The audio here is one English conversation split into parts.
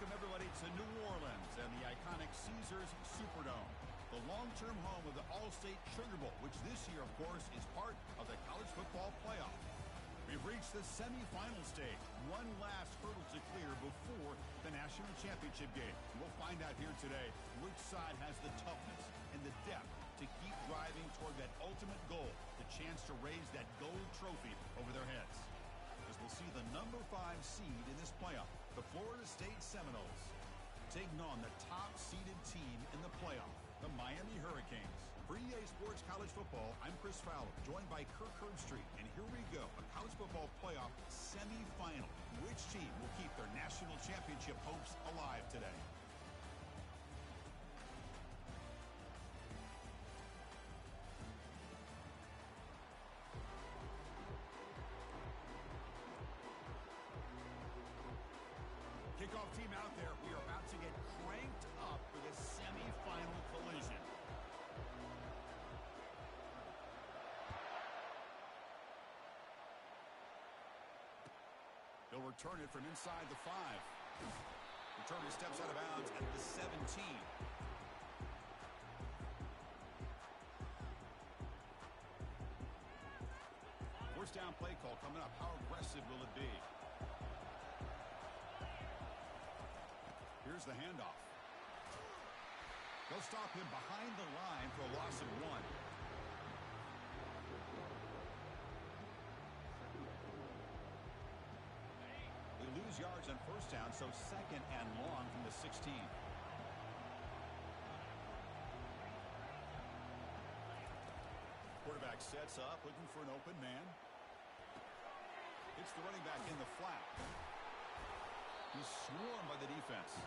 Welcome, everybody, to New Orleans and the iconic Caesars Superdome, the long-term home of the All-State Sugar Bowl, which this year, of course, is part of the college football playoff. We've reached the semifinal stage, one last hurdle to clear before the national championship game. We'll find out here today which side has the toughness and the depth to keep driving toward that ultimate goal, the chance to raise that gold trophy over their heads. As we'll see the number 5 seed in this playoff, the Florida State Seminoles, taking on the top-seeded team in the playoff, the Miami Hurricanes. For EA Sports College Football, I'm Chris Fowler, joined by Kirk Herbstreit. And here we go, a college football playoff semifinal. Which team will keep their national championship hopes alive today? Kickoff team out there. We are about to get cranked up for this semifinal collision. He'll return it from inside the 5. Returner steps out of bounds at the 17. First down play call coming up. How aggressive will it be? Here's the handoff. They'll stop him behind the line for a loss of 1. They lose yards on first down, so second and long from the 16. Quarterback sets up, looking for an open man. Hits the running back in the flat. He's swarmed by the defense.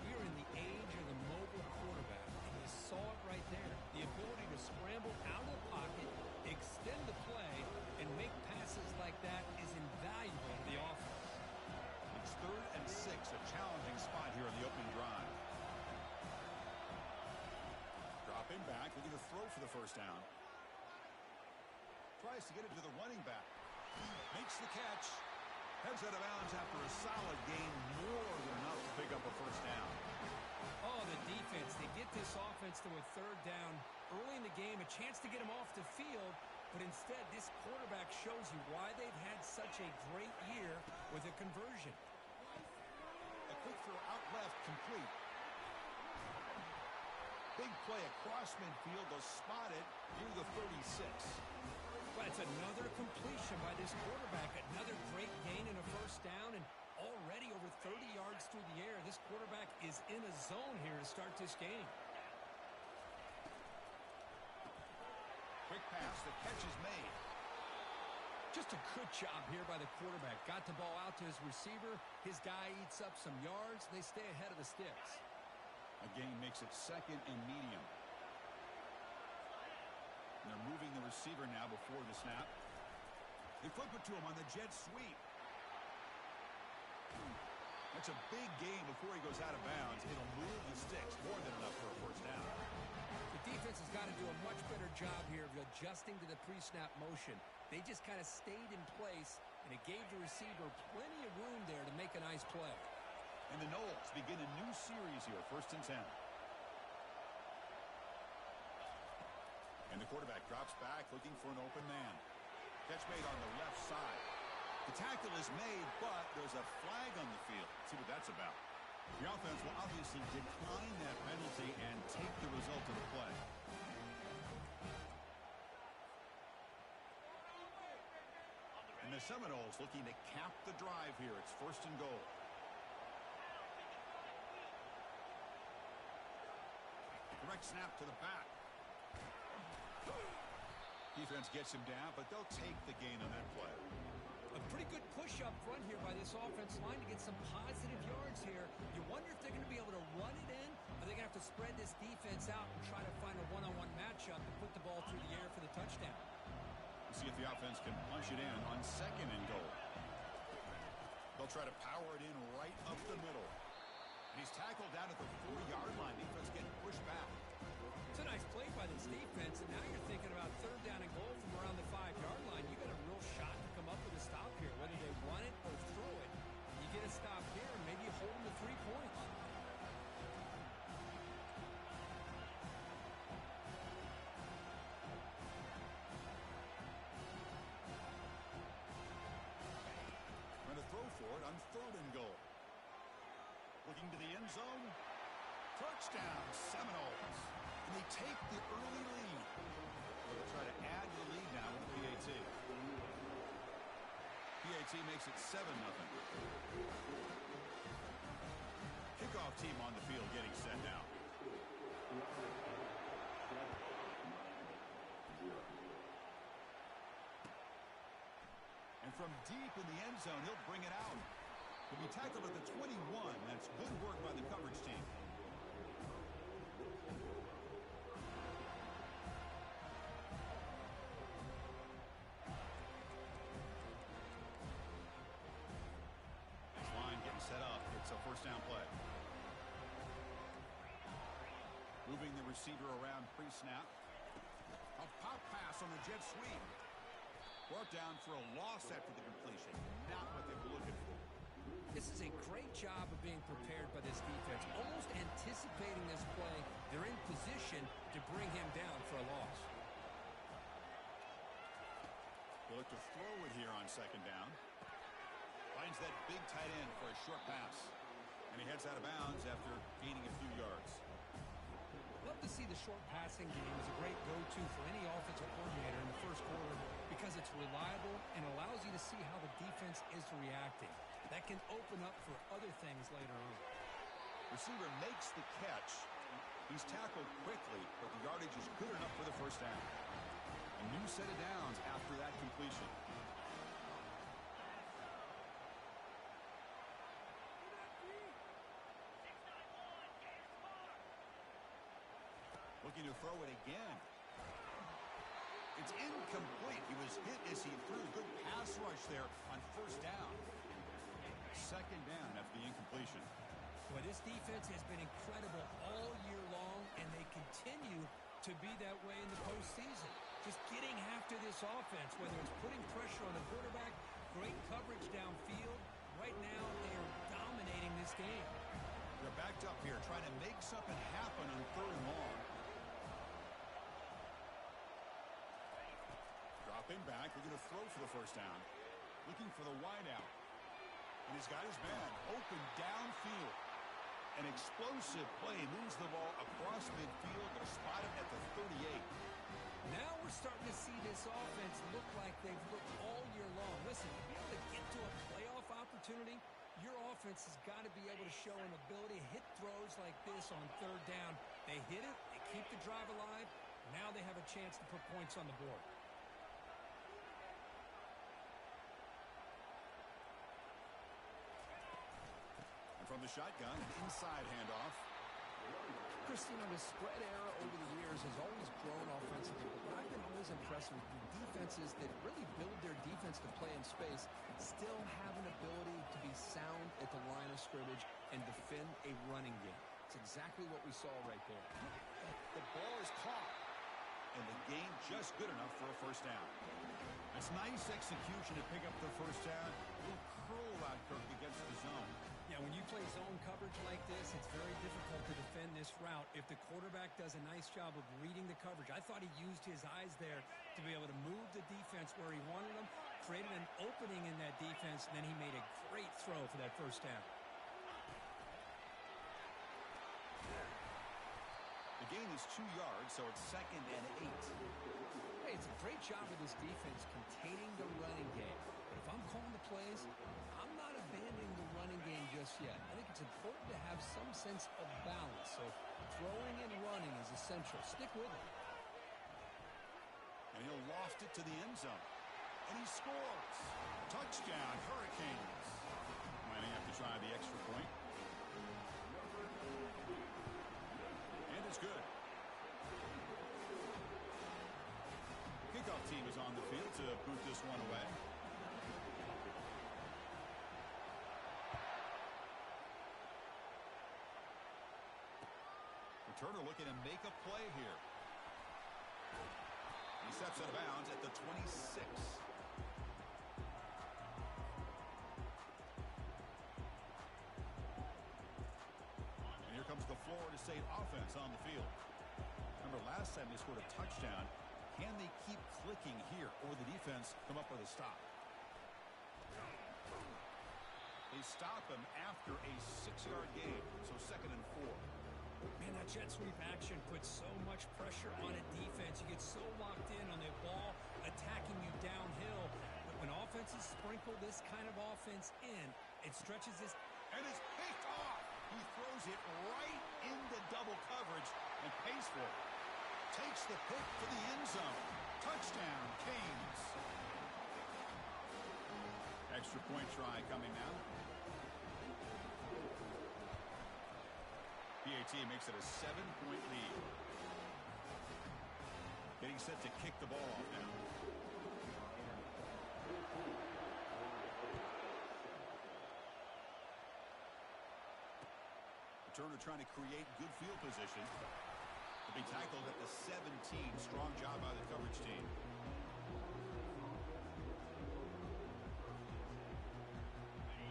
We are in the age of the mobile quarterback, and you saw it right there. The ability to scramble out of the pocket, extend the play, and make passes like that is invaluable to the offense. It's 3rd and 6, a challenging spot here on the opening drive. Dropping back, looking to throw for the first down. Tries to get it to the running back. Makes the catch. Heads out of bounds after a solid gain, more than enough to pick up a first down. Oh, the defense. They get this offense to a 3rd down early in the game, a chance to get them off the field, but instead this quarterback shows you why they've had such a great year with a conversion. A quick throw out left, complete. Big play across midfield. They'll spot it near the 36. Well, it's another completion by this quarterback. Another great gain in a first down, and already over 30 yards through the air. This quarterback is in a zone here to start this game. Quick pass. The catch is made. Just a good job here by the quarterback. Got the ball out to his receiver. His guy eats up some yards. They stay ahead of the sticks. A gain makes it 2nd and medium. And they're moving the receiver now before the snap. They flip it to him on the jet sweep. That's a big gain before he goes out of bounds. It'll move the sticks, more than enough for a first down. The defense has got to do a much better job here of adjusting to the pre-snap motion. They just kind of stayed in place, and it gave the receiver plenty of room there to make a nice play. And the Noles begin a new series here, 1st and 10. And the quarterback drops back, looking for an open man. Catch made on the left side. The tackle is made, but there's a flag on the field. Let's see what that's about. The offense will obviously decline that penalty and take the result of the play. And the Seminoles looking to cap the drive here. It's 1st and goal. Direct snap to the back. Defense gets him down, but they'll take the gain on that play. A pretty good push up front here by this offense line to get some positive yards here. You wonder if they're going to be able to run it in, or they're going to have to spread this defense out and try to find a one-on-one matchup and put the ball through the air for the touchdown. We'll see if the offense can punch it in on 2nd and goal. They'll try to power it in right up the middle. And he's tackled down at the 40-yard line. Defense getting pushed back. It's a nice play by this defense, and now you're thinking about 3rd down and goal from around the 5-yard line. You got a real shot to come up with a stop here, whether they run it or throw it. You get a stop here, and maybe you hold them to on 3rd and goal. Looking to the end zone. Touchdown, Seminoles. And they take the early lead. They'll try to add the lead now with the PAT. PAT makes it 7-0. Kickoff team on the field getting set now. And from deep in the end zone, he'll bring it out. He'll be tackled at the 21. That's good work by the coverage team. Next line getting set up. It's a first down play. Moving the receiver around pre-snap. A pop pass on the jet sweep. Brought down for a loss after the completion. Not what they were looking for. This is a great job of being prepared by this defense. Almost anticipating this play. They're in position to bring him down for a loss. They'll look to throw it here on 2nd down. Finds that big tight end for a short pass. And he heads out of bounds after gaining a few yards. Love to see the short passing game as a great go-to for any offensive coordinator in the first quarter because it's reliable and allows you to see how the defense is reacting. That can open up for other things later on. Receiver makes the catch. He's tackled quickly, but the yardage is good enough for the first down. A new set of downs after that completion. Looking to throw it again. It's incomplete. He was hit as he threw. Good pass rush there on 1st down. 2nd down after the incompletion. Well, this defense has been incredible all year long, and they continue to be that way in the postseason. Just getting after this offense, whether it's putting pressure on the quarterback, great coverage downfield. Right now, they are dominating this game. They're backed up here, trying to make something happen on 3rd and long. Dropping back, they're going to throw for the first down. Looking for the wide out. And he's got his man open downfield. An explosive play, moves the ball across midfield. They'll spot him at the 38. Now we're starting to see this offense look like they've looked all year long. Listen, to be able to get to a playoff opportunity, your offense has got to be able to show an ability to hit throws like this on 3rd down. They hit it, they keep the drive alive. Now they have a chance to put points on the board. From the shotgun, inside handoff. Christian, the spread era over the years has always grown offensively, but I've been always impressed with the defenses that really build their defense to play in space, still have an ability to be sound at the line of scrimmage and defend a running game. It's exactly what we saw right there. The ball is caught, and the game just good enough for a first down. It's nice execution to pick up the first down. A little curl out, Kirk, against the zone. Yeah, when you play zone coverage like this, it's very difficult to defend this route if the quarterback does a nice job of reading the coverage. I thought he used his eyes there to be able to move the defense where he wanted them, created an opening in that defense, and then he made a great throw for that first down. The gain is 2 yards, so it's 2nd and 8. Hey, it's a great job of this defense containing the running game. But if I'm calling the plays, I'm not abandoning the running game just yet. I think it's important to have some sense of balance. So throwing and running is essential. Stick with it. And he'll loft it to the end zone. And he scores. Touchdown, Hurricanes. Might have to try the extra point. And it's good. Kickoff team is on the field to boot this one away. Returner looking to make a play here. He steps out of bounds at the 26. And here comes the Florida State offense on the field. Remember last time they scored a touchdown. Can they keep clicking here, or the defense come up with a stop? They They stop him after a 6-yard gain, so 2nd and 4. Man, that jet sweep action puts so much pressure on a defense. You get so locked in on the ball attacking you downhill. But when offenses sprinkle this kind of offense in, it stretches this. And it's picked off. He throws it right into double coverage and pays for it. Takes the pick to the end zone. Touchdown, Canes. Extra point try coming now. PAT makes it a 7-point lead. Getting set to kick the ball off now. Returner trying to create good field position. To be tackled at the 17. Strong job by the coverage team.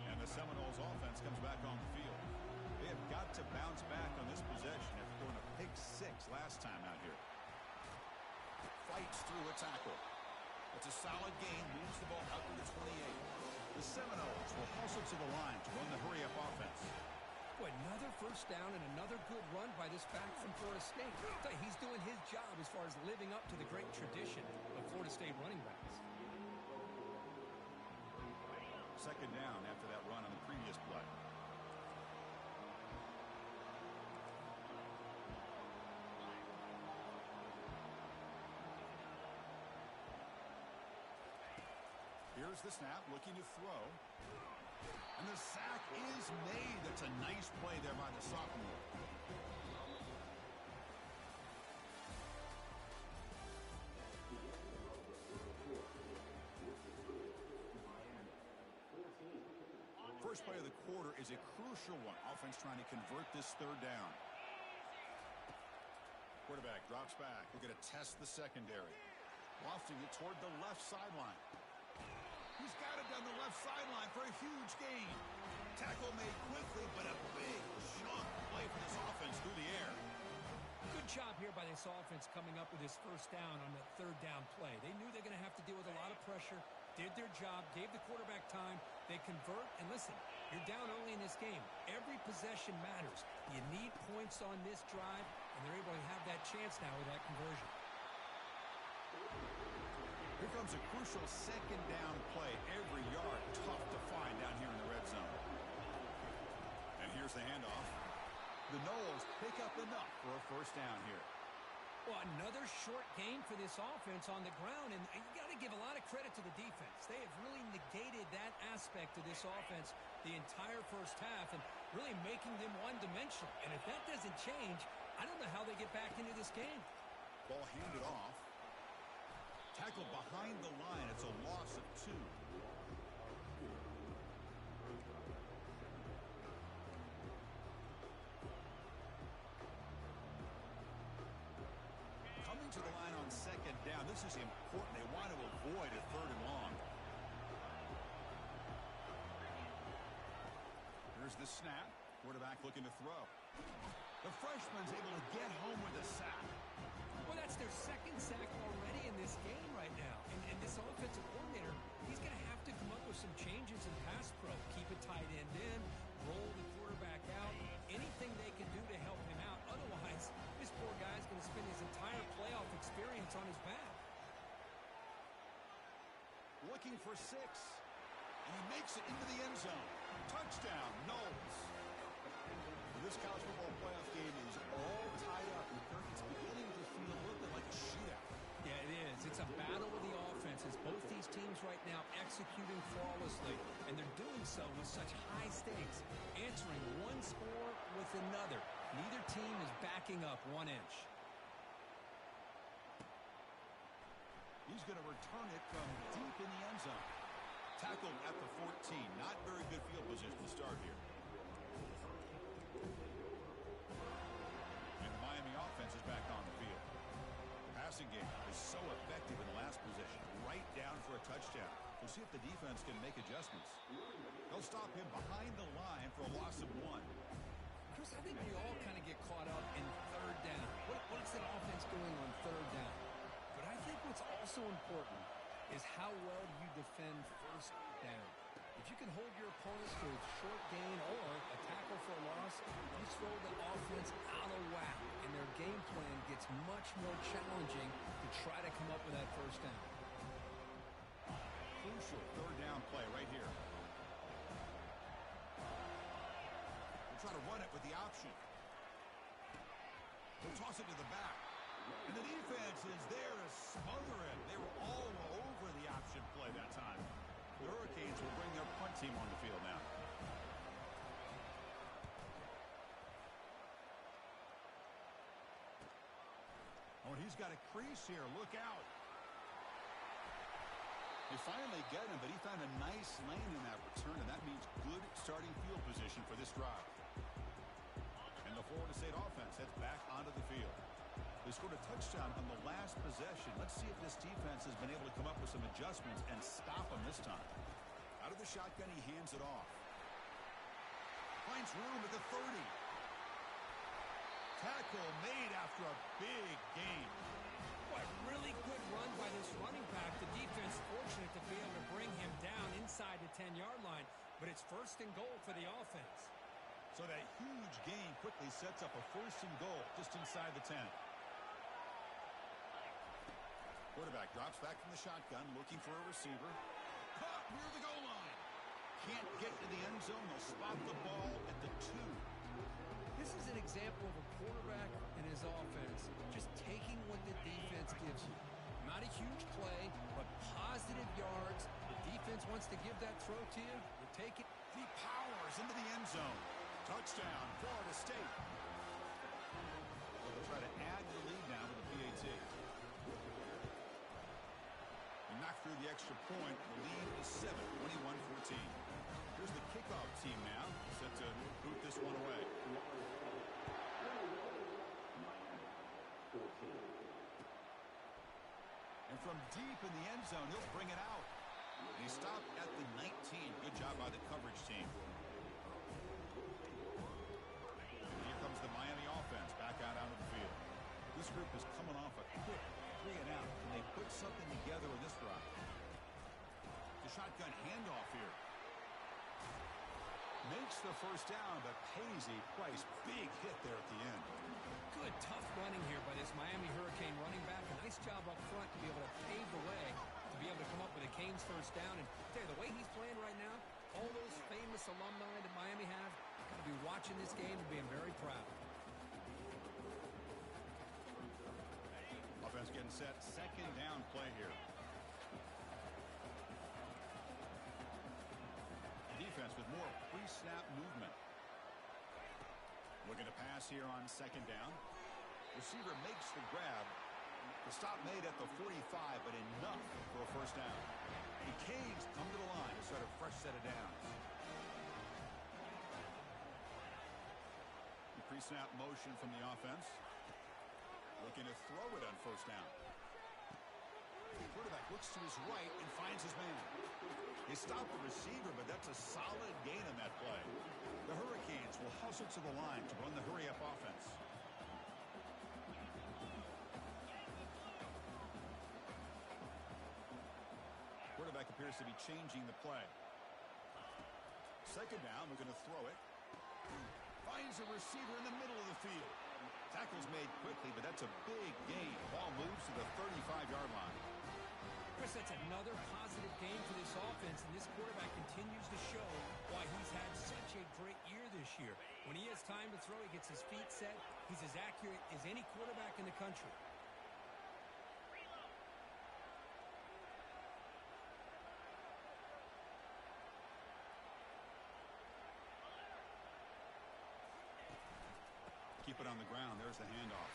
And the Seminoles offense comes back on the field. They have got to bounce back on this possession after throwing a pick 6 last time out here. Fights through a tackle. It's a solid gain. Moves the ball out to the 28. The Seminoles will hustle to the line to run the hurry-up offense. Boy, another first down and another good run by this back from Florida State. He's doing his job as far as living up to the great tradition of Florida State running backs. 2nd down after that run on the previous play. Here's the snap, looking to throw. And the sack is made. That's a nice play there by the sophomore. First play of the quarter is a crucial one. Offense trying to convert this 3rd down. Quarterback drops back. We're going to test the secondary. Lofting it toward the left sideline. He's got it down the left sideline for a huge gain. Tackle made quickly, but a big chunk play for this offense through the air. Good job here by this offense coming up with this first down on the 3rd down play. They knew they're going to have to deal with a lot of pressure, did their job, gave the quarterback time. They convert, and listen, you're down early in this game. Every possession matters. You need points on this drive, and they're able to have that chance now with that conversion. Here comes a crucial 2nd down play. Every yard tough to find down here in the red zone. And here's the handoff. The Noles pick up enough for a first down here. Well, another short game for this offense on the ground, and you got to give a lot of credit to the defense. They have really negated that aspect of this offense the entire first half and really making them one-dimensional. And if that doesn't change, I don't know how they get back into this game. Ball handed off. Tackled behind the line. It's a loss of 2. Coming to the line on 2nd down. This is important. They want to avoid a 3rd and long. Here's the snap. Quarterback looking to throw. The freshman's able to get home with a sack. Well, that's their 2nd sack already in this game right now. And this offensive coordinator, he's going to have to come up with some changes in pass pro. Keep a tight end in, roll the quarterback out, anything they can do to help him out. Otherwise, this poor guy's going to spend his entire playoff experience on his back. Looking for 6. And he makes it into the end zone. Touchdown, Noles. This college football playoff game is all tied up. It's beginning to feel a little bit like a shootout. Yeah, it is. It's a battle of the offenses. Both these teams right now executing flawlessly, and they're doing so with such high stakes, answering one score with another. Neither team is backing up 1 inch. He's going to return it from deep in the end zone. Tackled at the 14. Not very good field position to start here. And the Miami offense is back on the field. The passing game is so effective in the last possession. Right down for a touchdown. We'll see if the defense can make adjustments. They'll stop him behind the line for a loss of 1. Chris, I think we all kind of get caught up in 3rd down. What's that offense doing on 3rd down? But I think what's also important is how well you defend 1st down. If you can hold your opponents to a short gain or a tackle for a loss, you throw the offense out of whack, and their game plan gets much more challenging to try to come up with that first down. Crucial third down play right here. We'll try to run it with the option. We'll toss it to the back. And the defense is there to smother it. They were all over the option play that time. The Hurricanes will bring their punt team on the field now. Oh, and he's got a crease here. Look out. They finally get him, but he found a nice lane in that return, and that means good starting field position for this drive. And the Florida State offense heads back onto the field. They scored a touchdown on the last possession. Let's see if this defense has been able to come up with some adjustments and stop them this time. Out of the shotgun, he hands it off. Finds room at the 30. Tackle made after a big gain. What a really good run by this running back. The defense fortunate to be able to bring him down inside the 10-yard line, but it's first and goal for the offense. So that huge gain quickly sets up a first and goal just inside the 10. Quarterback drops back from the shotgun, looking for a receiver. Caught near the goal line. Can't get to the end zone. They'll spot the ball at the 2. This is an example of a quarterback and his offense just taking what the defense gives you. Not a huge play, but positive yards. The defense wants to give that throw to you. You take it. He powers into the end zone. Touchdown, Florida State. They'll try to add the lead now with the PAT. He knocked through the extra point. The lead is 7, 21-14. Here's the kickoff team now, set to boot this one away. And from deep in the end zone, he'll bring it out. And he stopped at the 19. Good job by the coverage team. And here comes the Miami offense back out onto the field. This group is coming off a quick 3 and out. Can they put something together in this drive? The shotgun handoff here. Makes the first down, but pays a price. Big hit there at the end. Good, tough running here by this Miami Hurricane running back. A nice job up front to be able to pave the way, to be able to come up with a Canes first down. And tell you, the way he's playing right now, all those famous alumni that Miami have, got to be watching this game and being very proud. Offense getting set. Second down play here. Defense with more pre-snap movement. Looking to pass here on second down. Receiver makes the grab. The stop made at the 45, but enough for a first down. The Canes come to the line to start a fresh set of downs. The pre-snap motion from the offense. Looking to throw it on first down. The quarterback looks to his right and finds his man. He stopped the receiver, but that's a solid gain on that play. The Hurricanes will hustle to the line to run the hurry-up offense. Quarterback appears to be changing the play. Second down, we're going to throw it. Finds a receiver in the middle of the field. Tackle's made quickly, but that's a big gain. Ball moves to the 35-yard line. Chris, that's another positive game for this offense, and this quarterback continues to show why he's had such a great year this year. When he has time to throw, he gets his feet set. He's as accurate as any quarterback in the country. Keep it on the ground. There's the handoff.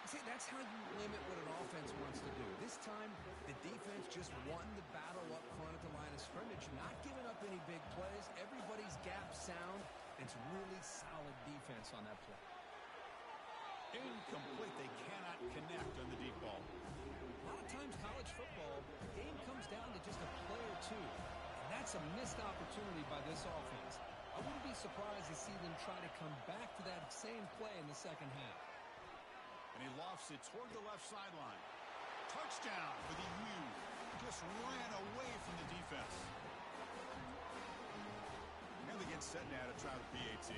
See, that's how you limit what an offense wants to do. This time, the defense just won the battle up front at the line of scrimmage, not giving up any big plays. Everybody's gap sound. It's really solid defense on that play. Incomplete. They cannot connect on the deep ball. A lot of times, college football, the game comes down to just a play or two. And that's a missed opportunity by this offense. I wouldn't be surprised to see them try to come back to that same play in the second half. And he lofts it toward the left sideline. Touchdown for the U. Just ran away from the defense. And they get set now to try the PAT.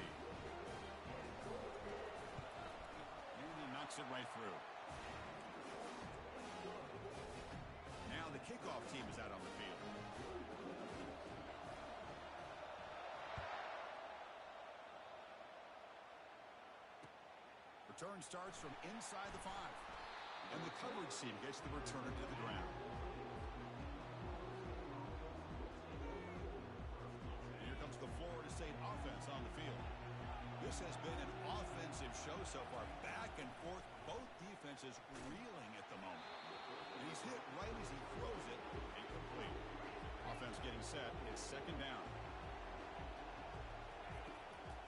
And he knocks it right through. Now the kickoff team is out on the field. Return starts from inside the 5. And the coverage team gets the returner to the ground. And here comes the Florida State offense on the field. This has been an offensive show so far. Back and forth, both defenses reeling at the moment. And he's hit right as he throws it. Incomplete. Offense getting set. It's second down.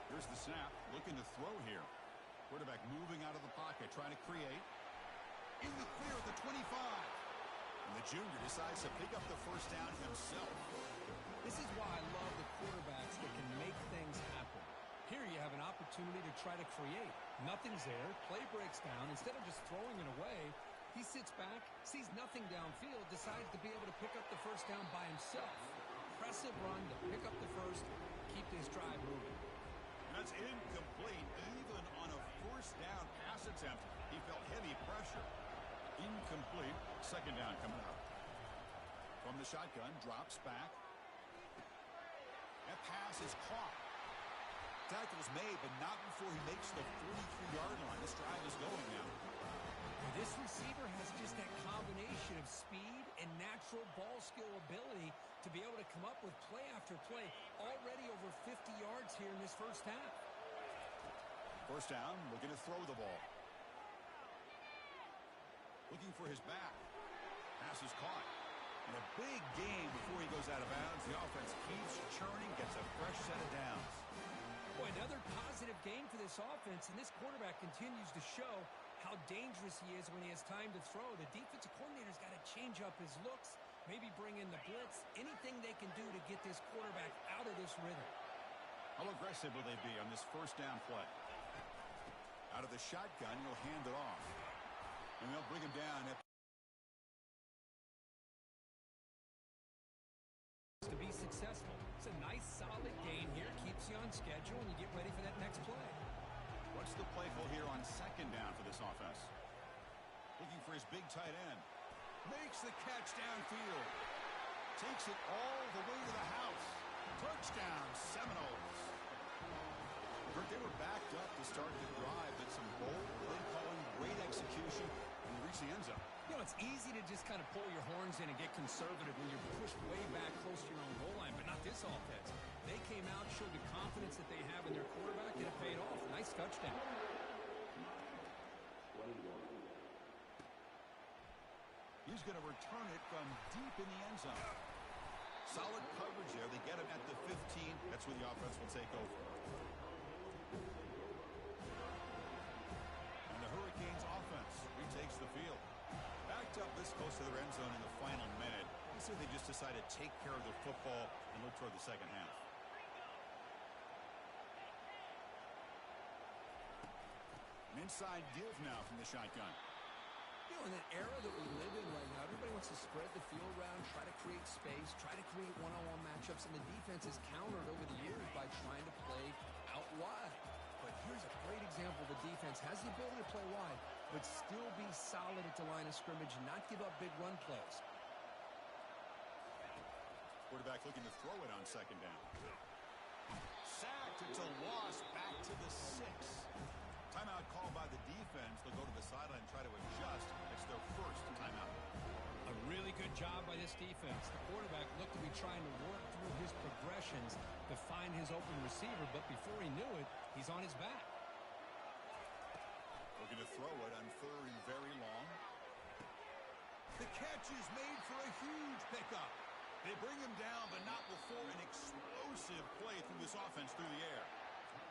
Here's the snap. Looking to throw here. Quarterback moving out of the pocket, trying to create. In the clear at the 25. And the junior decides to pick up the first down himself. This is why I love the quarterbacks that can make things happen. Here you have an opportunity to try to create. Nothing's there. Play breaks down. Instead of just throwing it away, he sits back, sees nothing downfield, decides to be able to pick up the first down by himself. Impressive run to pick up the first, keep this drive moving. And that's incomplete. Even on a first down pass attempt, he felt heavy pressure. Incomplete. Second down coming up. From the shotgun, drops back. That pass is caught. Tackle's made, but not before he makes the 43-yard line. This drive is going now. This receiver has just that combination of speed and natural ball skill ability to be able to come up with play after play. Already over 50 yards here in this first half. First down, looking to throw the ball. Looking for his back. Pass is caught. And a big game before he goes out of bounds. The offense keeps churning, gets a fresh set of downs. Boy, another positive game for this offense, and this quarterback continues to show how dangerous he is when he has time to throw. The defensive coordinator's got to change up his looks, maybe bring in the blitz, anything they can do to get this quarterback out of this rhythm. How aggressive will they be on this first down play? Out of the shotgun, he'll hand it off. And they'll bring him down at to be successful. It's a nice, solid gain here. Keeps you on schedule, and you get ready for that next play. What's the play call here on second down for this offense? Looking for his big tight end. Makes the catch downfield. Takes it all the way to the house. Touchdown, Seminoles. Kurt, they were backed up to start the drive, but some bold play calling, great execution, and reach the end zone. You know, it's easy to just kind of pull your horns in and get conservative when you're pushed way back close to your own goal line, but not this offense. They came out, showed the confidence that they have in their quarterback, and it paid off. Nice touchdown. He's going to return it from deep in the end zone. Solid coverage there. They get him at the 15. That's where the offense will take over. And the Hurricanes offense retakes the field. Backed up this close to their end zone in the final minute. So they just decided to take care of the football and look toward the second half. An inside give now from the shotgun. You know, in an era that we live in right now, everybody wants to spread the field around, try to create space, try to create one-on-one matchups, and the defense has countered over the years by trying to play out wide. But here's a great example. The defense has the ability to play wide, but still be solid at the line of scrimmage and not give up big run plays. Quarterback looking to throw it on second down. Sacked. It's a loss back to the 6. Timeout called by the defense. They'll go to the sideline and try to adjust. It's their first timeout. A really good job by this defense. The quarterback looked to be trying to work through his progressions to find his open receiver, but before he knew it, he's on his back. Looking to throw it on third and very long. The catch is made for a huge pickup. They bring him down, but not before an explosive play through this offense through the air.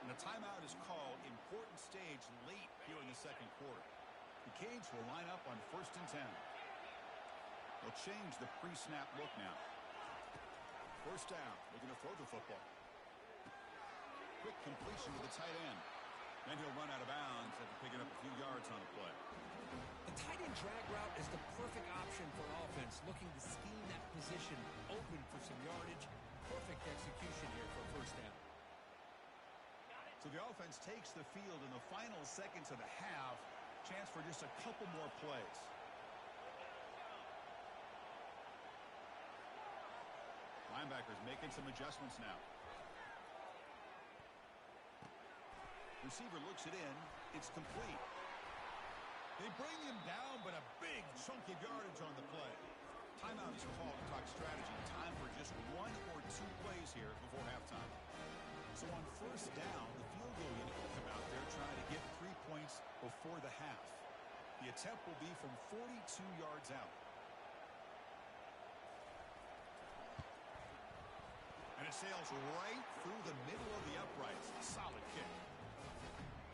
And a timeout is called. Important stage late here in the second quarter. The Canes will line up on 1st and 10. They'll change the pre-snap look now. First down. Looking to throw the football. Quick completion to the tight end. Then he'll run out of bounds after picking up a few yards on the play. The tight end drag route is the perfect option for an offense looking to scheme that position open for some yardage. Perfect execution here for a first down. So the offense takes the field in the final seconds of the half. Chance for just a couple more plays. Linebackers making some adjustments now. Receiver looks it in. It's complete. They bring him down, but a big chunk of yardage on the play. Timeout is called to talk strategy. Time for just 1 or 2 plays here before halftime. So on first down, the field goal unit will come out there trying to get 3 points before the half. The attempt will be from 42 yards out. And it sails right through the middle of the uprights. A solid kick.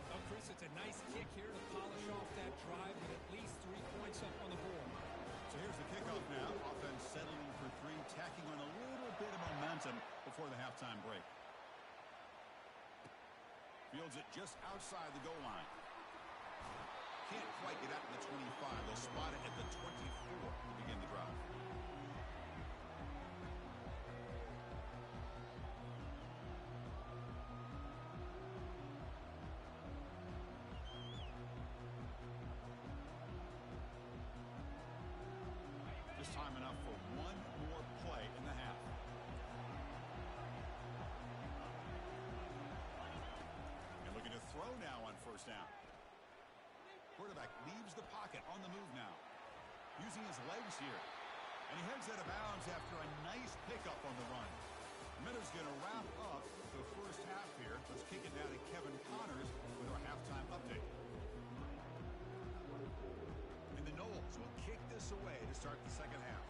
Well, Chris, it's a nice kick here to polish off that drive with at least 3 points up on the board. So here's the kickoff now. Offense settling for 3, tacking on a little bit of momentum before the halftime break. Fields it just outside the goal line. Can't quite get out to the 25. They'll spot it at the 24 to begin the drive. Just time enough for 1 more play in the half. To throw now on first down. Quarterback leaves the pocket on the move now. Using his legs here. And he heads out of bounds after a nice pickup on the run. Minner's going to wrap up the first half here. Let's kick it now to Kevin Connors with our halftime update. And the Knowles will kick this away to start the second half.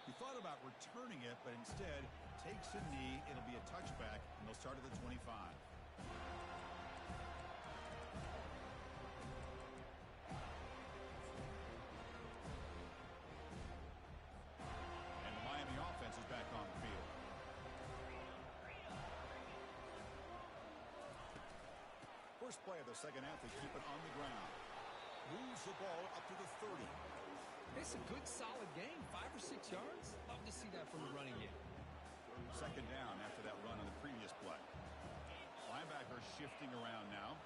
He thought about returning it, but instead takes a knee. It'll be a touchback, and they'll start at the 25. And the Miami offense is back on the field. First play of the second half, they keep it on the ground. Moves the ball up to the 30. It's a good, solid game. 5 or 6 yards. Love to see that from the running game. Second down after that run on the previous play. Linebacker shifting around now.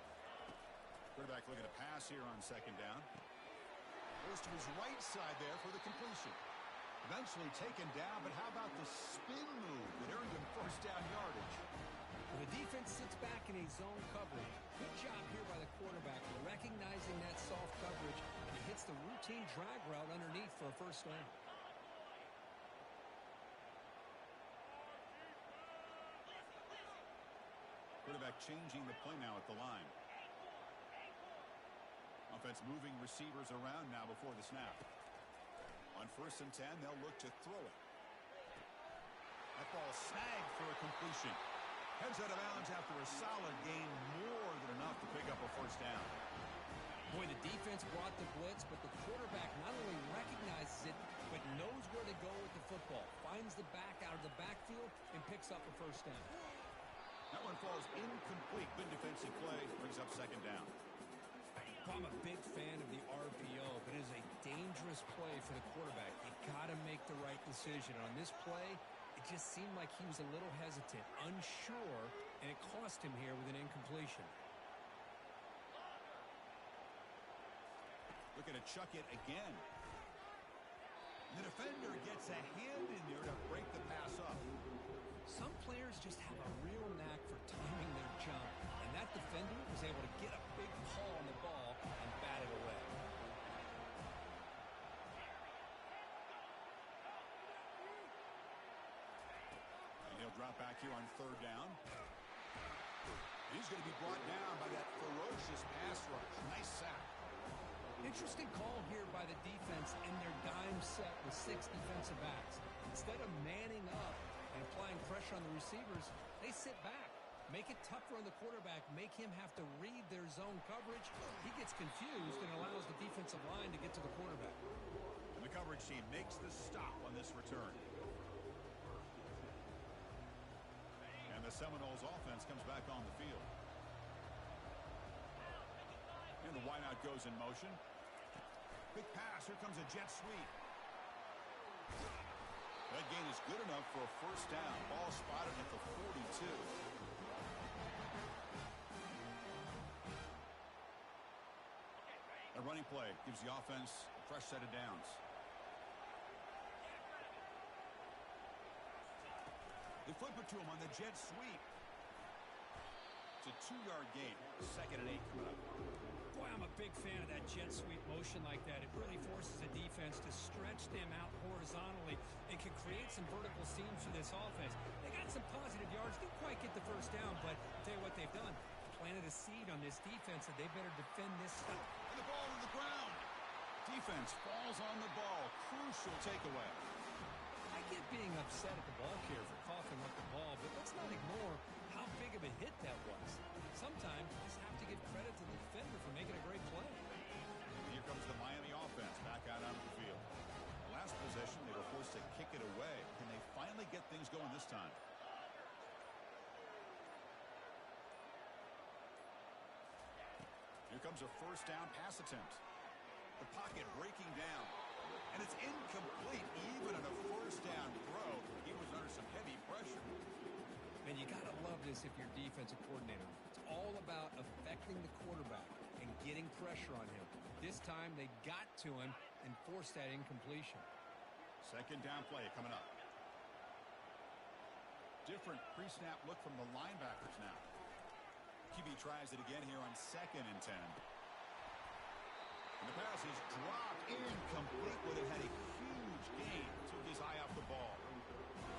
Quarterback looking to pass here on second down. Goes to his right side there for the completion. Eventually taken down, but how about the spin move that earned him first down yardage? The defense sits back in a zone coverage. Good job here by the quarterback recognizing that soft coverage, and he hits the routine drag route underneath for a first down. Quarterback changing the play now at the line. Offense moving receivers around now before the snap. On first and 10, they'll look to throw it. That ball snagged for a completion. Heads out of bounds after a solid gain, more than enough to pick up a first down. Boy, the defense brought the blitz, but the quarterback not only recognizes it, but knows where to go with the football. Finds the back out of the backfield and picks up a first down. That one falls incomplete. Good defensive play. Brings up second down. I'm a big fan of the RPO, but it is a dangerous play for the quarterback. You got to make the right decision. On this play, it just seemed like he was a little hesitant, unsure, and it cost him here with an incompletion. Looking to chuck it again. The defender gets a hand in there to break the pass up. Some players just have a real knack for timing their jump, and that defender was able to get a big paw on the ball and bat it away. And he'll drop back here on third down. He's going to be brought down by that ferocious pass rush. Nice sack. Interesting call here by the defense in their dime set with 6 defensive backs. Instead of manning up and applying pressure on the receivers, they sit back, make it tougher on the quarterback, make him have to read their zone coverage. He gets confused and allows the defensive line to get to the quarterback. And the coverage team makes the stop on this return. And the Seminoles offense comes back on the field. And the wideout goes in motion. Big pass. Here comes a jet sweep. That gain is good enough for a first down. Ball spotted at the 42. A running play gives the offense a fresh set of downs. They flip it to him on the jet sweep. It's a 2-yard gain. 2nd and 8 coming up. Boy, I'm a big fan of that jet sweep motion like that. It really forces a defense to stretch them out horizontally and can create some vertical seams for this offense. They got some positive yards. Didn't quite get the first down, but I'll tell you what they've done. Planted a seed on this defense, and they better defend this stuff. And the ball to the ground. Defense falls on the ball. Crucial takeaway. I get being upset at the ball carrier for coughing up the ball, but let's not ignore how big of a hit that was. Sometimes you just have to give credit to the defender for making a great play. And here comes the Miami offense back out onto the field. Last possession, they were forced to kick it away. Can they finally get things going this time? Here comes a first down pass attempt. The pocket breaking down. And it's incomplete even on a first down throw. He was under some heavy pressure. Man, you got to love this if you're defensive coordinator. It's all about affecting the quarterback and getting pressure on him. This time they got to him and forced that incompletion. 2nd down play coming up. Different pre-snap look from the linebackers now. QB tries it again here on 2nd and 10. And the pass is dropped incomplete, but it had a huge gain. Took his eye off the ball.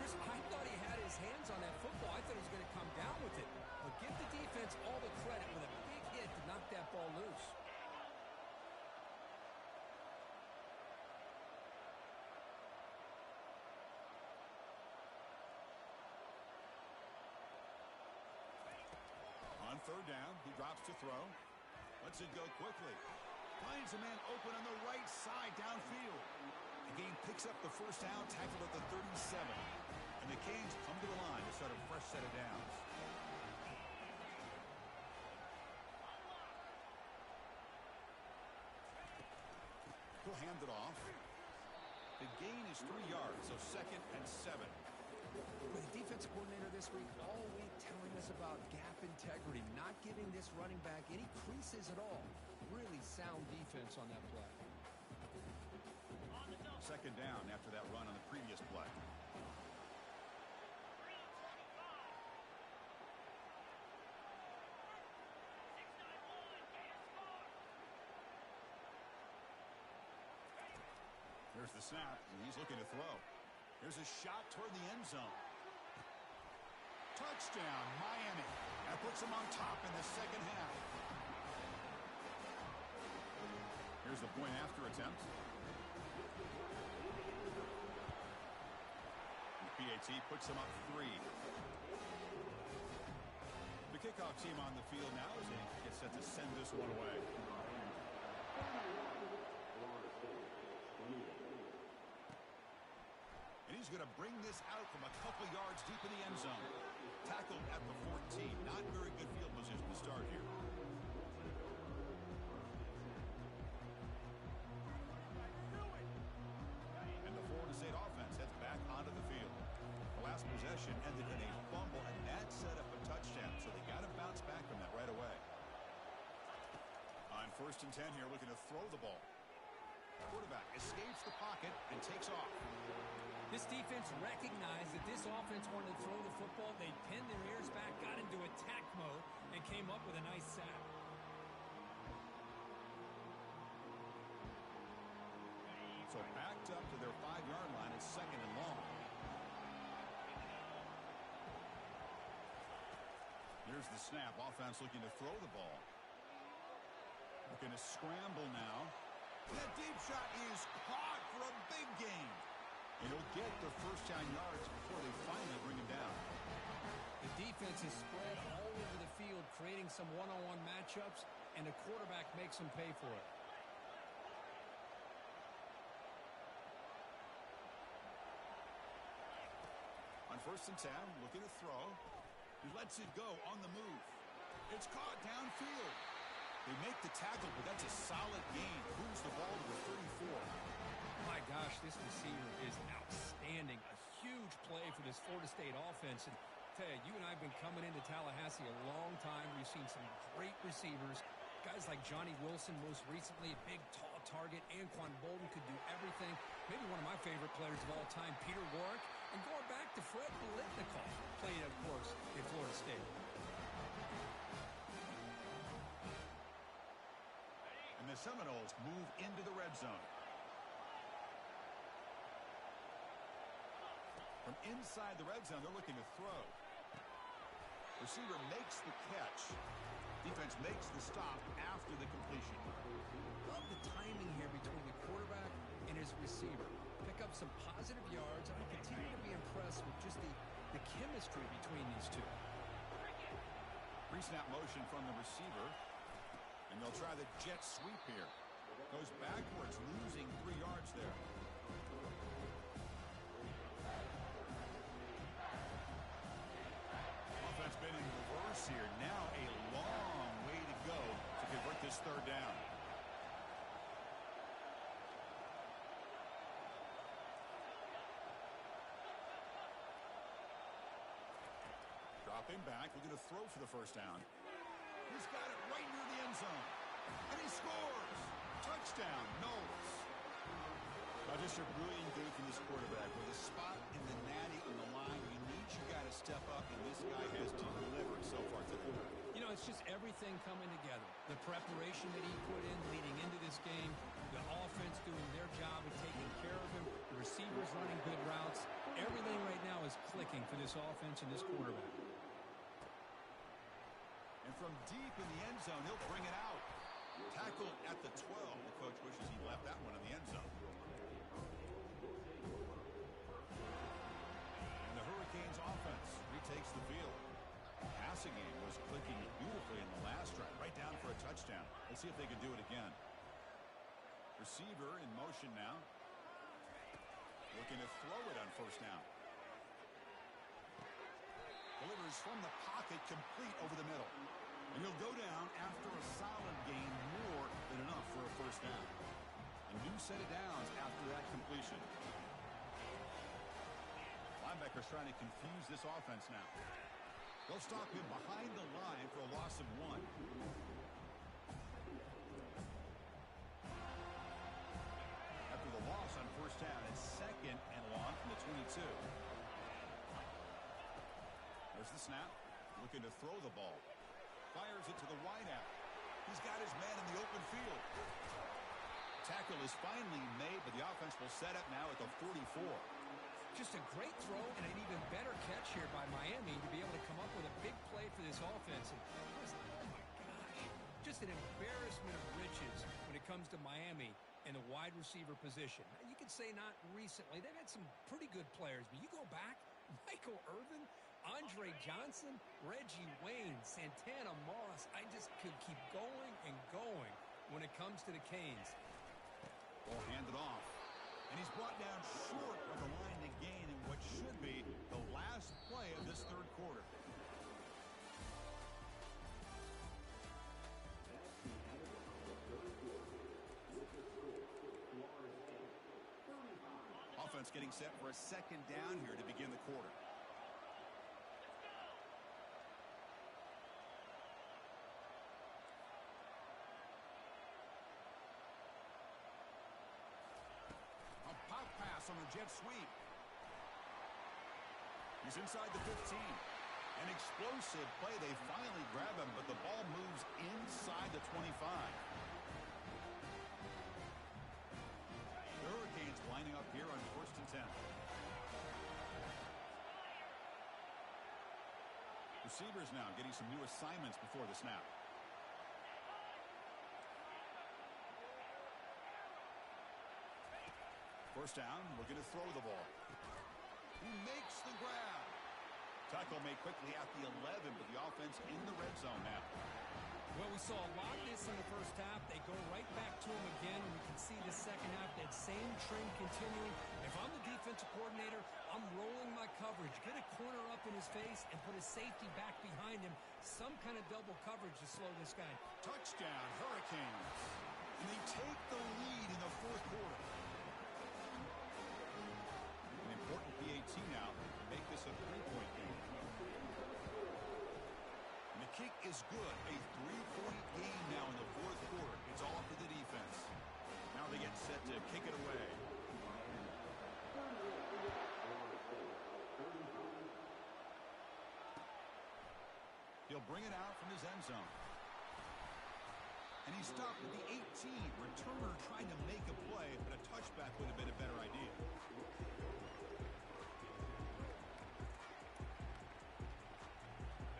Chris, I thought he had his hands on that football. I thought he was going to come down with it. But give the defense all the credit with a big hit to knock that ball loose. On 3rd down, he drops to throw. Lets it go quickly. Finds a man open on the right side downfield. The game picks up the first down, tackled at the 37. And the Canes come to the line to start a fresh set of downs. He'll hand it off. The gain is 3 yards, so 2nd and 7. With the defense coordinator this week all week telling us about gap integrity, not giving this running back any creases at all. Really sound defense on that play. 2nd down after that run on the previous play. There's the snap, and he's looking to throw. Here's a shot toward the end zone. Touchdown, Miami. That puts them on top in the 2nd half. Here's the point after attempt. The PAT puts them up 3. The kickoff team on the field now as they get set to send this one away. And he's going to bring this out from a couple yards deep in the end zone. Tackled at the 14. Not very good field position to start here. And the Florida State offense heads back onto the field. The last possession ended in a fumble, and that set up a touchdown. So they got to bounce back from that right away. On 1st and 10 here, looking to throw the ball. Quarterback escapes the pocket and takes off. This defense recognized that this offense wanted to throw the football. They pinned their ears back, got into attack mode, and came up with a nice sack. So backed up to their 5-yard line. It's 2nd and long. Here's the snap. Offense looking to throw the ball. Looking to scramble now. That deep shot is caught for a big gain. And he'll get the first down yards before they finally bring him down. The defense is spread all over the field, creating some one-on-one matchups, and the quarterback makes them pay for it. On 1st and 10, looking to throw. He lets it go on the move. It's caught downfield. They make the tackle, but that's a solid gain. Moves the ball to the 34. My gosh, this receiver is outstanding. play for this Florida State offense. And tell you, you and I have been coming into Tallahassee a long time. We've seen some great receivers. Guys like Johnny Wilson, most recently, a big, tall target. Anquan Bolden could do everything. Maybe one of my favorite players of all time, Peter Warwick. And going back to Fred Biletnikoff, playing, of course, in Florida State. And the Seminoles move into the red zone. From inside the red zone, they're looking to throw. Receiver makes the catch. Defense makes the stop after the completion. Love the timing here between the quarterback and his receiver. Pick up some positive yards, and I continue to be impressed with just the chemistry between these two. Pre-snap motion from the receiver. And they'll try the jet sweep here. Goes backwards, losing 3 yards there. Offense been in reverse here. Now a long way to go to convert this third down. Dropping back, looking to throw for the first down. He's got it right near the end zone. And he scores. Touchdown, Knowles. Now just a brilliant game from this quarterback. With a spot in the natty on the line, you need your guy to step up, and this guy has delivered so far today. You know, it's just everything coming together. The preparation that he put in leading into this game, the offense doing their job of taking care of him, the receivers running good routes. Everything right now is clicking for this offense and this quarterback. And from deep in the end zone, he'll bring it out. Tackled at the 12. The coach wishes he left that one in the end zone. And the Hurricanes offense retakes the field. Passing game was clicking beautifully in the last drive, right down for a touchdown. Let's see if they can do it again. Receiver in motion now. Looking to throw it on first down. Delivers from the pocket, complete over the middle. And he'll go down after a solid gain, more than enough for a first down. A new set of downs after that completion. Linebackers trying to confuse this offense now. They'll stop him behind the line for a loss of 1. After the loss on first down, it's 2nd and long from the 22. There's the snap. Looking to throw the ball. Fires it to the wideout. He's got his man in the open field. Tackle is finally made, but the offense will set up now at the 44. Just a great throw and an even better catch here by Miami to be able to come up with a big play for this offense. And just, oh my gosh, just an embarrassment of riches when it comes to Miami and the wide receiver position. Now, you could say not recently. They've had some pretty good players, but you go back, Michael Irvin, Andre Johnson, Reggie Wayne, Santana Moss. I just could keep going and going when it comes to the Canes. Ball handed off. And he's brought down short of the line to gain in what should be the last play of this third quarter. Offense getting set for a second down here to begin the quarter. On the jet sweep. He's inside the 15. An explosive play. They finally grab him, but the ball moves inside the 25. The Hurricanes lining up here on 1st and 10. Receivers now getting some new assignments before the snap. First down, looking to throw the ball. He makes the grab. Tackle made quickly at the 11, but the offense in the red zone now. Well, we saw a lot of this in the first half. They go right back to him again, and we can see the second half, that same trend continuing. If I'm the defensive coordinator, I'm rolling my coverage. Get a corner up in his face and put his safety back behind him. Some kind of double coverage to slow this guy. Touchdown, Hurricanes. And they take the lead in the fourth quarter. An important PAT now. is good. A 3-point game now in the fourth quarter. It's all for the defense. Now they get set to kick it away. He'll bring it out from his end zone. And he stopped at the 18. Returner trying to make a play, but a touchback would have been a better idea.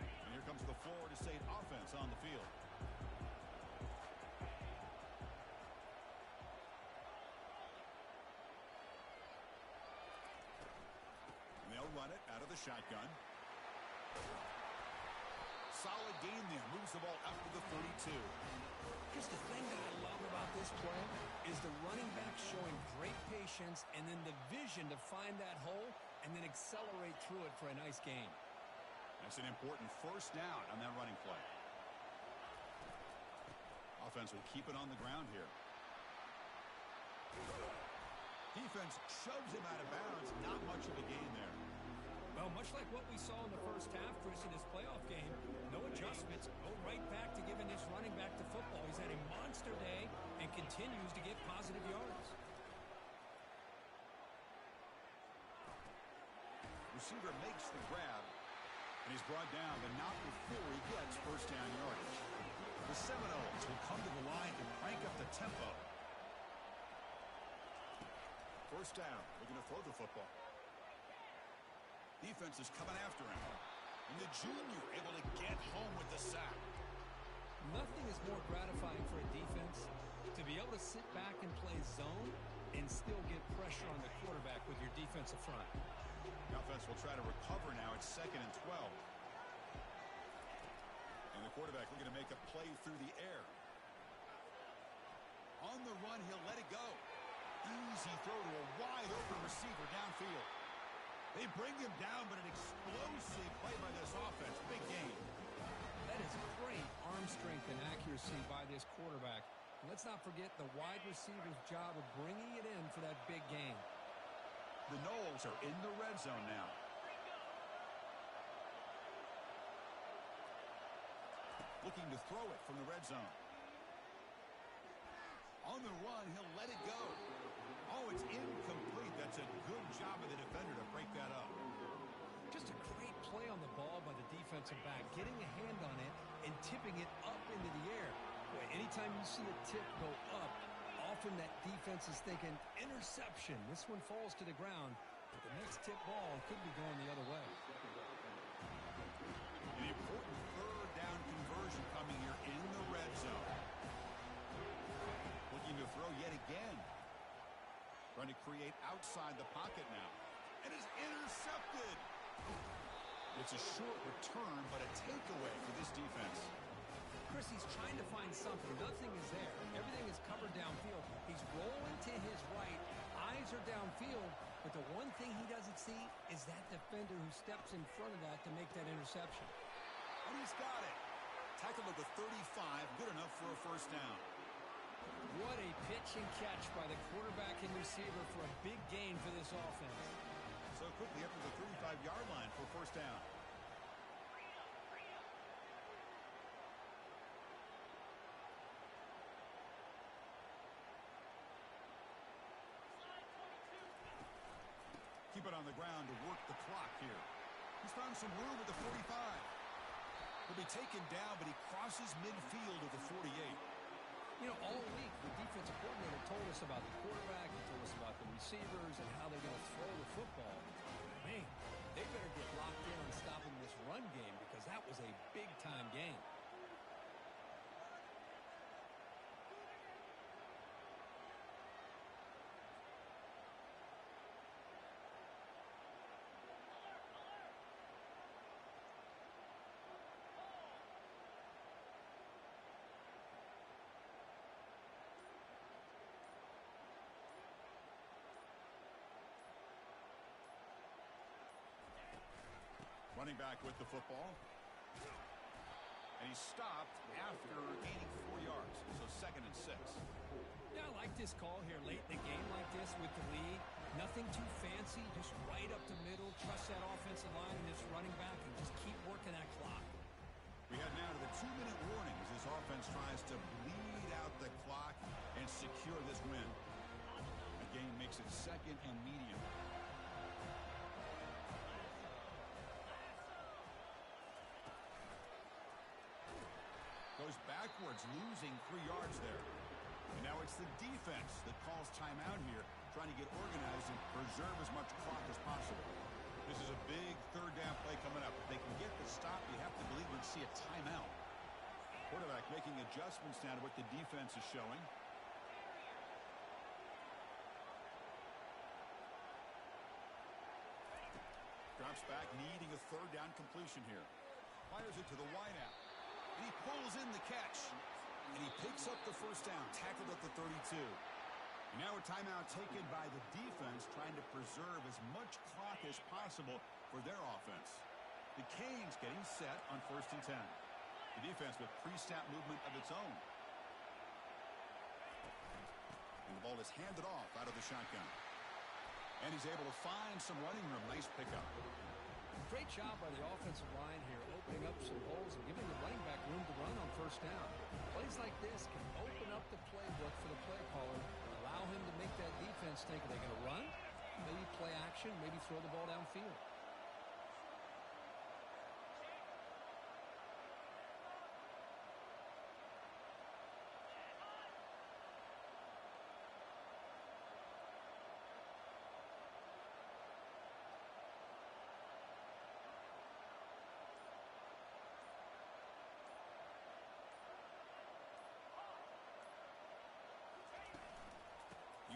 And here comes the Florida State offense on the field. And they'll run it out of the shotgun. Solid game there. Moves the ball up to the 32. Just the thing that I love about this play is the running back showing great patience and then the vision to find that hole and then accelerate through it for a nice gain. That's an important first down on that running play. Offense will keep it on the ground here. Defense shoves him out of bounds. Not much of a gain there. Well, much like what we saw in the first half, Chris, in this playoff game, no adjustments. Go right back to giving this running back to football. He's had a monster day and continues to get positive yards. Receiver makes the grab, and he's brought down, but not before he gets first down yardage. The Seminoles will come to the line to crank up the tempo. First down. They're going to throw the football. Defense is coming after him. And the junior able to get home with the sack. Nothing is more gratifying for a defense to be able to sit back and play zone and still get pressure on the quarterback with your defensive front. The offense will try to recover now. It's 2nd and 12. And the quarterback looking to make a play through the air. On the run, he'll let it go. Easy throw to a wide open receiver downfield. They bring him down, but an explosive play by this offense. Big game. That is great arm strength and accuracy by this quarterback. And let's not forget the wide receiver's job of bringing it in for that big game. The Noles are in the red zone now. Looking to throw it from the red zone. On the run, he'll let it go. Oh, it's incomplete. That's a good job of the defender to break that up. Just a great play on the ball by the defensive back, getting a hand on it and tipping it up into the air. Boy, anytime you see a tip go up, often that defense is thinking interception. This one falls to the ground, but the next tip ball could be going the other way. An important third down conversion coming here in the red zone. Looking to throw yet again. Trying to create outside the pocket now. And is intercepted. It's a short return, but a takeaway for this defense. Chris, he's trying to find something. Nothing is there. Everything is covered downfield. He's rolling to his right. Eyes are downfield. But the one thing he doesn't see is that defender who steps in front of that to make that interception. And he's got it. Tackle at the 35. Good enough for a first down. What a pitch and catch by the quarterback and receiver for a big gain for this offense. So quickly up to the 35-yard line for first down. Keep it on the ground to work the clock here. He's found some room at the 45. He'll be taken down, but he crosses midfield at the 48. You know, all week, the defensive coordinator told us about the quarterback, he told us about the receivers and how they're going to throw the football. Man, they better get locked in on stopping this run game because that was a big-time game. Running back with the football. And he stopped after gaining 4 yards. So 2nd and 6. Yeah, I like this call here late in a game like this with the lead. Nothing too fancy, just right up the middle. Trust that offensive line and this running back and just keep working that clock. We head now to the 2-minute warning as this offense tries to bleed out the clock and secure this win. The game makes it 2nd and medium. Goes backwards, losing 3 yards there. And now it's the defense that calls timeout here, trying to get organized and preserve as much clock as possible. This is a big 3rd down play coming up. If they can get the stop, you have to believe we'd see a timeout. Quarterback making adjustments now to what the defense is showing. Drops back, needing a 3rd down completion here. Fires it to the wideout. And he pulls in the catch. And he picks up the 1st down, tackled at the 32. And now a timeout taken by the defense, trying to preserve as much clock as possible for their offense. The Canes getting set on 1st and 10. The defense with pre-snap movement of its own. And the ball is handed off out of the shotgun. And he's able to find some running room. Nice pickup. Great job by the offensive line here, opening up some holes and giving the running back room to run on 1st down. Plays like this can open up the playbook for the play caller, allow him to make that defense think, are they going to run? Maybe play action, maybe throw the ball downfield.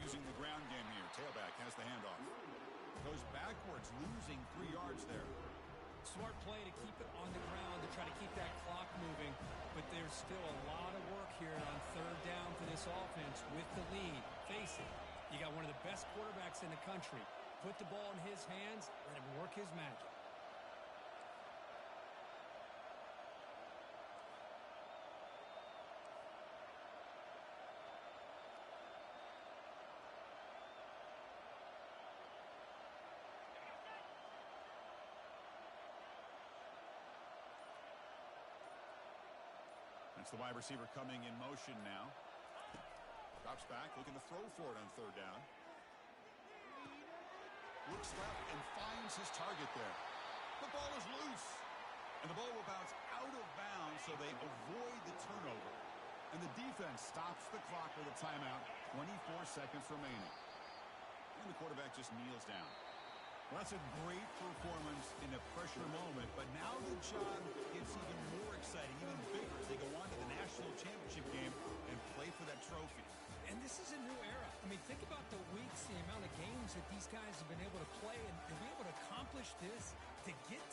Using the ground game here. Tailback has the handoff. Goes backwards, losing 3 yards there. Smart play to keep it on the ground to try to keep that clock moving. But there's still a lot of work here on 3rd down for this offense with the lead. Face it, you got one of the best quarterbacks in the country. Put the ball in his hands, let him work his magic. That's the wide receiver coming in motion now. Drops back, looking to throw for it on 3rd down. Looks left and finds his target there. The ball is loose. And the ball will bounce out of bounds, so they avoid the turnover. And the defense stops the clock with a timeout. 24 seconds remaining. And the quarterback just kneels down. Well, that's a great performance in a pressure moment, but now the job gets even more exciting, even bigger as they go on to the national championship game and play for that trophy. And this is a new era. I mean, think about the weeks, the amount of games that these guys have been able to play and be able to accomplish this, to get to